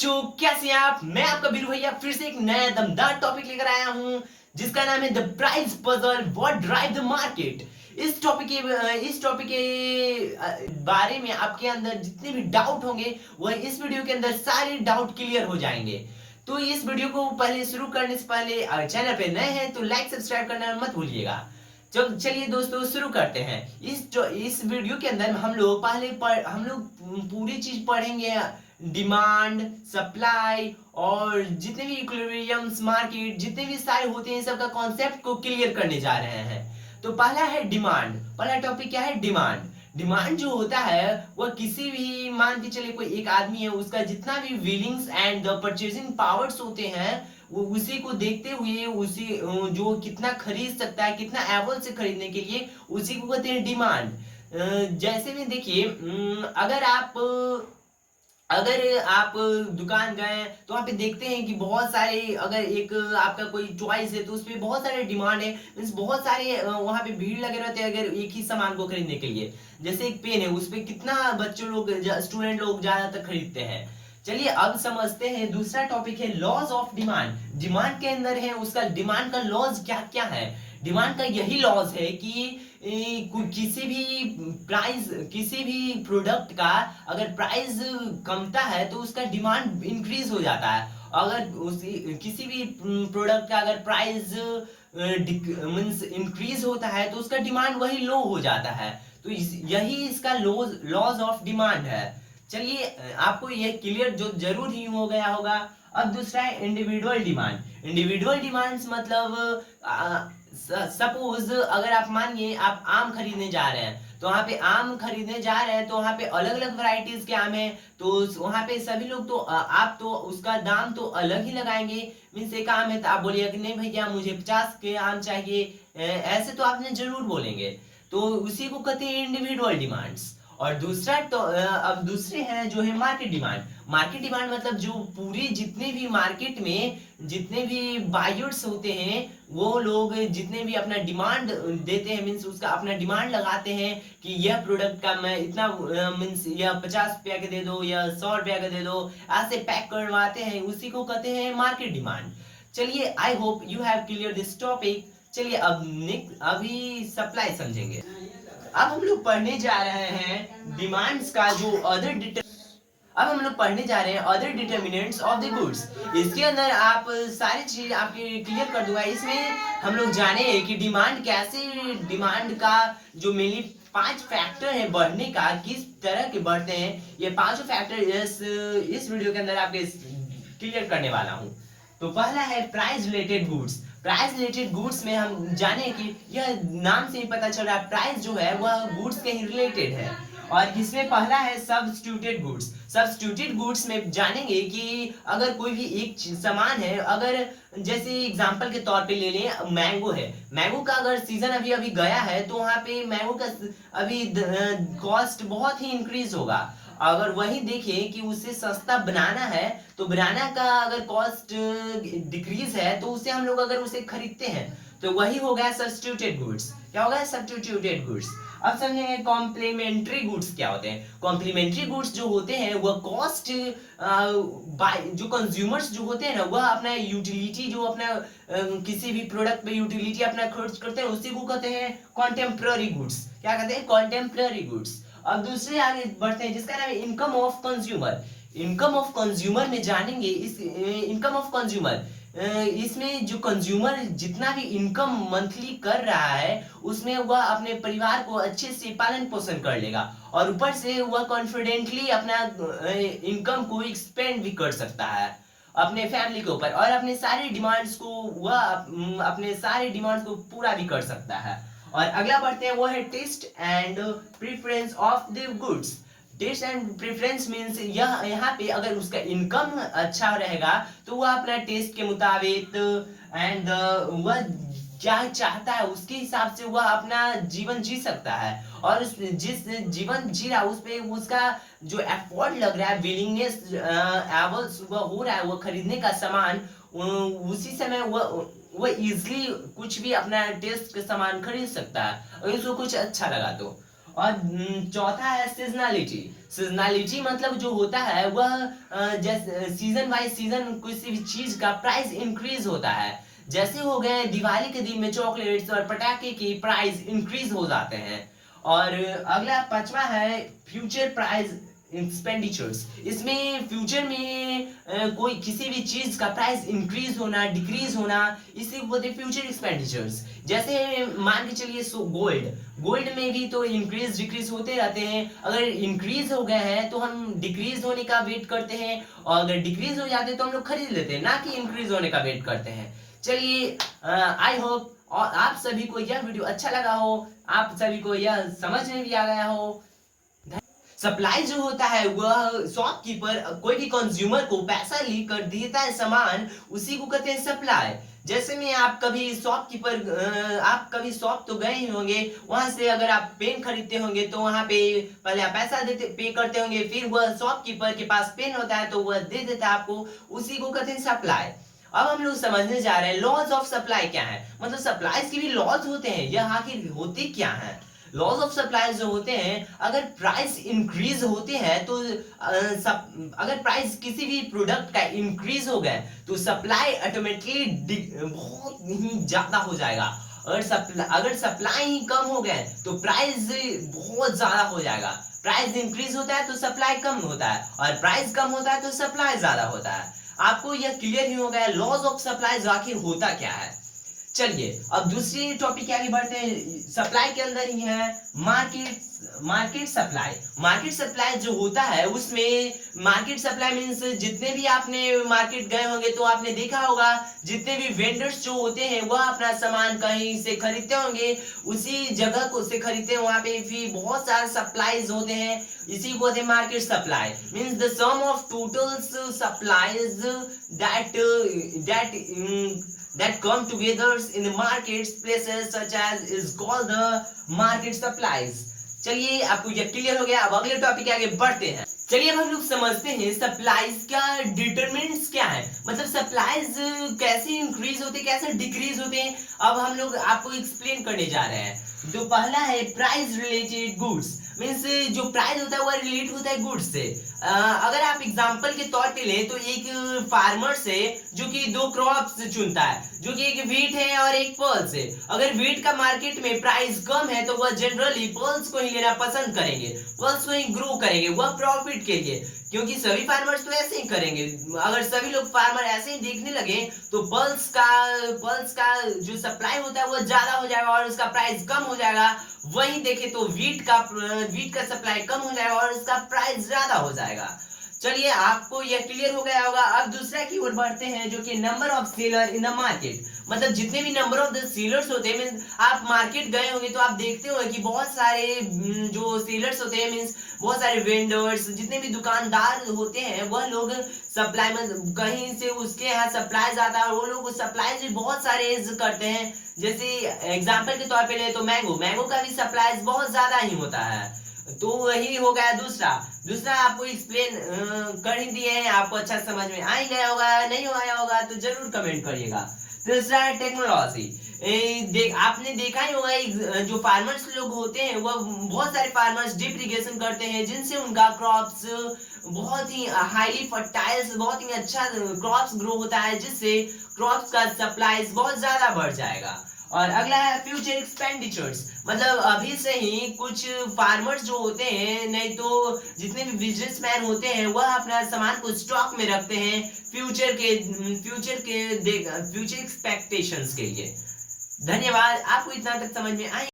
बच्चों, कैसे हैं आप? मैं आपका बीरू भैया फिर से एक नया दमदार टॉपिक लेकर आया हूं जिसका नाम है the price puzzle what drive the market. इस टॉपिक के बारे में आपके अंदर जितने भी डाउट होंगे वह इस वीडियो के अंदर सारे डाउट क्लियर हो जाएंगे। तो इस वीडियो को पहले शुरू करने से पहले अगर चैनल पे नए हैं तो लाइक सब्सक्राइब करना मत भूलिएगा। चलिए दोस्तों शुरू करते हैं। इस वीडियो के अंदर हम लोग पूरी चीज पढ़ेंगे। डिमांड, सप्लाई और जितने भी इक्विलिब्रियम्स मार्केट जितने भी सारे होते हैं सबका कॉन्सेप्ट को क्लियर करने जा रहे हैं। तो पहला है डिमांड। पहला टॉपिक क्या है? डिमांड। डिमांड जो होता है वह किसी भी, मान के चले कोई एक आदमी है, उसका जितना भी विलिंग्स एंड द परचेजिंग पावर्स होते हैं वो उसी को देखते हुए उसी जो कितना खरीद सकता है, कितना एबल से खरीदने के लिए, उसी को कहते हैं डिमांड। जैसे में देखिए, अगर आप दुकान गए तो वहां पे देखते हैं कि बहुत सारे, अगर एक आपका कोई चॉइस है तो उसपे बहुत सारे डिमांड है, मींस बहुत सारे वहां पे भीड़ लगे रहते हैं अगर एक ही सामान को खरीदने के लिए। जैसे एक पेन है, उसपे कितना बच्चों लोग, स्टूडेंट लोग ज्यादातर खरीदते हैं। चलिए अब समझते हैं। दूसरा टॉपिक है लॉज ऑफ डिमांड। डिमांड के अंदर है उसका, डिमांड का लॉज क्या क्या है? डिमांड का यही लॉज है कि किसी भी प्रोडक्ट का अगर प्राइस कमता है तो उसका डिमांड इंक्रीज हो जाता है। अगर किसी भी प्रोडक्ट का अगर प्राइस मींस इंक्रीज होता है तो उसका डिमांड वही लो हो जाता है। तो यही इसका लॉज ऑफ डिमांड है। चलिए आपको ये क्लियर जो जरूर ही हो गया होगा। अब दूसरा है इंडिविजुअल डिमांड। इंडिविजुअल डिमांड्स मतलब सपोज अगर आप मानिए आप आम खरीदने जा रहे हैं, तो वहां पे आम खरीदने जा रहे हैं तो वहां पे अलग अलग वैरायटीज के आम है, तो वहां पे सभी लोग तो आप तो उसका दाम तो अलग ही लगाएंगे। मीन्स एक आम है तो आप बोलिए कि नहीं भैया मुझे 50 के आम चाहिए, ऐसे तो आपने जरूर बोलेंगे। तो उसी को कहते हैं इंडिविजुअल डिमांड्स। और दूसरा तो अब दूसरे हैं जो है मार्केट डिमांड। मार्केट डिमांड मतलब जो पूरी जितने भी मार्केट में जितने भी बायर्स होते हैं वो लोग जितने भी अपना डिमांड देते हैं, मीन्स उसका अपना डिमांड लगाते हैं कि यह प्रोडक्ट का मैं इतना, मीन्स यह 50 रुपया के दे दो या 100 रुपया का दे दो, ऐसे पैक करवाते हैं, उसी को कहते हैं मार्केट डिमांड। चलिए I hope you have clear this topic. चलिए अभी सप्लाई समझेंगे। अब हम लोग पढ़ने जा रहे हैं डिमांड्स का जो अब हम लोग पढ़ने जा रहे हैं other determinants of the goods. इसके अंदर आप सारी चीज आपके क्लियर कर दूंगा। इसमें हम लोग जाने कि डिमांड कैसे, डिमांड का जो मेनली 5 फैक्टर है बढ़ने का, किस तरह के बढ़ते हैं, ये पांचों फैक्टर इस वीडियो के अंदर आपके क्लियर करने वाला हूँ। तो पहला है price related goods. Price related goods में हम जाने कि यह नाम से ही पता चल रहा है प्राइस जो है वह गुड्स के ही रिलेटेड है। और इसमें पहला है सब्स्टिट्यूटेड गुड्स। सब्स्टिट्यूटेड गुड्स में जानेंगे कि अगर कोई भी एक सामान है, अगर जैसे एग्जांपल के तौर पे ले लें, मैंगो है, मैंगो का अगर सीजन अभी अभी गया है तो वहां पे मैंगो का अभी कॉस्ट बहुत ही इंक्रीज होगा। अगर वही देखें कि उसे सस्ता बनाना है तो बनाना का अगर कॉस्ट डिक्रीज है तो उसे हम लोग अगर उसे खरीदते हैं तो वही हो गया सब्स्टिट्यूटेड गुड्स। क्या होगा? Substituted goods. अब समझेंगे कॉम्प्लीमेंट्री गुड्स क्या होते हैं। कॉम्प्लीमेंट्री गुड्स जो होते हैं वह कॉस्ट बाय जो कंज्यूमर्स जो होते हैं ना, वह अपना यूटिलिटी जो अपना किसी भी प्रोडक्ट पे यूटिलिटी अपना खर्च करते हैं उसी को कहते हैं कॉन्टेम्पररी गुड्स। क्या कहते हैं? Contemporary goods. अब दूसरे आगे बढ़ते हैं जिसका नाम है income of consumer. Income of consumer में जानेंगे इस इनकम ऑफ कंज्यूमर, इसमें जो कंज्यूमर जितना भी इनकम मंथली कर रहा है उसमें वह अपने परिवार को अच्छे से पालन पोषण कर लेगा और ऊपर से वह कॉन्फिडेंटली अपना इनकम को एक्सपेंड भी कर सकता है अपने फैमिली के ऊपर, और अपने सारे डिमांड्स को वह अपने सारे डिमांड्स को पूरा भी कर सकता है। और अगला बढ़ते हैं वो है taste and preference of the goods. Taste and preference means यहाँ पे अगर उसका इनकम अच्छा रहेगा तो वह अपना टेस्ट के मुताबिक एंड वह क्या चाहता है उसके हिसाब से वह अपना जीवन जी सकता है। और जिस जीवन जी रहा उस पे उसका जो एफर्ट लग रहा है, विलिंगनेस वह हो रहा है वो खरीदने का सामान, उसी समय वो इजिली कुछ भी अपना टेस्ट का सामान खरीद सकता है अगर उसको कुछ अच्छा लगा तो। और चौथा है सीजनलिटी। सीजनलिटी मतलब जो होता है वह जैसे सीजन बाय सीजन किसी भी चीज का प्राइस इंक्रीज होता है। जैसे हो गए दिवाली के दिन में चॉकलेट्स और पटाखे की प्राइस इंक्रीज हो जाते हैं। और अगला पांचवा है फ्यूचर प्राइस एक्सपेंडिचर्स। इसमें फ्यूचर में कोई किसी भी चीज का प्राइस इंक्रीज होना डिक्रीज होना, इसी को बोलते हैं फ्यूचर एक्सपेंडिचर्स। जैसे मान के चलिए गोल्ड, गोल्ड में भी तो इंक्रीज डिक्रीज होते रहते हैं। अगर इंक्रीज हो गए हैं तो हम डिक्रीज होने का वेट करते हैं, और अगर डिक्रीज हो जाते हैं तो हम लोग खरीद लेते हैं, ना कि इंक्रीज होने का वेट करते हैं। चलिए आई होप और आप सभी को यह वीडियो अच्छा लगा हो, आप सभी को यह समझ में भी आ गया हो। सप्लाई जो होता है वह शॉपकीपर कोई भी कंज्यूमर को पैसा लेकर देता है सामान, उसी को कहते हैं सप्लाई। जैसे में आप कभी शॉपकीपर आप कभी शॉप तो गए ही होंगे, वहां से अगर आप पेन खरीदते होंगे तो वहां पे पहले आप पैसा देते पे करते होंगे, फिर वह शॉपकीपर के पास पेन होता है तो वह दे देता है आपको, उसी को कहते हैं सप्लाई। अब हम लोग समझने जा रहे हैं लॉज ऑफ सप्लाई क्या है, मतलब सप्लाईज के भी लॉज होते हैं, यह आखिर होते क्या है। लॉज ऑफ सप्लाई जो होते हैं, अगर प्राइस इंक्रीज होते हैं तो अगर प्राइस किसी भी प्रोडक्ट का इंक्रीज हो गया तो सप्लाई ऑटोमेटिकली बहुत ही ज्यादा हो जाएगा। अगर सप्लाई ही कम हो गए तो प्राइस बहुत ज्यादा हो जाएगा। प्राइस इंक्रीज होता है तो सप्लाई कम होता है, और प्राइस कम होता है तो सप्लाई ज्यादा होता है। आपको यह क्लियर ही हो गया लॉज ऑफ सप्लाई आखिर होता क्या है। चलिए अब दूसरी टॉपिक के आगे बढ़ते हैं। सप्लाई के अंदर ही है मार्केट सप्लाई। मार्केट सप्लाई जो होता है उसमें मार्केट सप्लाई मीन्स जितने भी आपने मार्केट गए होंगे तो आपने देखा होगा जितने भी वेंडर्स जो होते हैं वह अपना सामान कहीं से खरीदते होंगे, उसी जगह को से खरीदते हैं, वहां पे भी बहुत सारे सप्लाईज होते हैं, इसी को कहते हैं market supply. Means the sum of total supplies that come together in the market places such as is called the market supplies। चलिए आपको यह क्लियर हो गया। अब अगले टॉपिक के आगे बढ़ते हैं। चलिए अब हम लोग समझते हैं सप्लाईज का डिटरमिनेंट्स क्या है, मतलब सप्लाईज कैसे इंक्रीज होते कैसे डिक्रीज होते हैं। अब हम लोग आपको एक्सप्लेन करने जा रहे हैं। जो पहला है प्राइस रिलेटेड गुड्स, मीन्स जो प्राइस होता है वह रिलेट होता है गुड्स से। अगर आप एग्जांपल के तौर पे लें तो एक फार्मर से जो कि दो क्रॉप्स चुनता है, जो कि एक व्हीट है और एक पर्ल्स है। अगर व्हीट का मार्केट में प्राइस कम है तो वह जनरली पर्ल्स को ही लेना पसंद करेंगे, पर्ल्स को ही ग्रो करेंगे वह प्रॉफिट के लिए, क्योंकि सभी फार्मर्स तो ऐसे ही करेंगे। अगर सभी लोग फार्मर ऐसे ही देखने लगे तो पर्ल्स का जो सप्लाई होता है वो ज्यादा हो जाएगा और उसका प्राइस कम हो जाएगा। वही देखे तो वीट का सप्लाई कम हो जाएगा और उसका प्राइस ज्यादा हो जाएगा। चलिए आपको यह क्लियर हो गया होगा। अब दूसरा की ओर बढ़ते हैं जो कि number of seller in the market, मतलब जितने भी नंबर ऑफ द सेलर्स होते हैं, मींस आप मार्केट गए होंगे तो आप देखते होंगे कि बहुत सारे जो सेलर्स होते हैं, मींस बहुत सारे वेंडर्स जितने भी दुकानदार होते हैं वह लोग सप्लाई में कहीं से उसके यहाँ सप्लाई जाता है और वो लोग सप्लाई भी बहुत सारे करते हैं। जैसे एग्जाम्पल के तौर पे ले तो मैंगो का भी सप्लाई बहुत ज्यादा ही होता है। तो वही हो गया दूसरा आपको एक्सप्लेन कर ही दिए हैं, आपको अच्छा समझ में आ ही गया होगा, नहीं आया होगा तो जरूर कमेंट करिएगा। तीसरा है टेक्नोलॉजी। आपने देखा ही होगा जो फार्मर्स लोग होते हैं वह बहुत सारे फार्मर्स ड्रिप इरिगेशन करते हैं जिनसे उनका क्रॉप्स बहुत ही हाईली फर्टाइल्स बहुत ही अच्छा क्रॉप्स ग्रो होता है, जिससे क्रॉप्स का सप्लाई बहुत ज्यादा बढ़ जाएगा। और अगला है फ्यूचर एक्सपेंडिचर्स, मतलब अभी से ही कुछ फार्मर्स जो होते हैं, नहीं तो जितने भी बिजनेसमैन होते हैं वह अपना सामान को स्टॉक में रखते हैं फ्यूचर एक्सपेक्टेशंस के लिए। धन्यवाद, आपको इतना तक समझ में आए।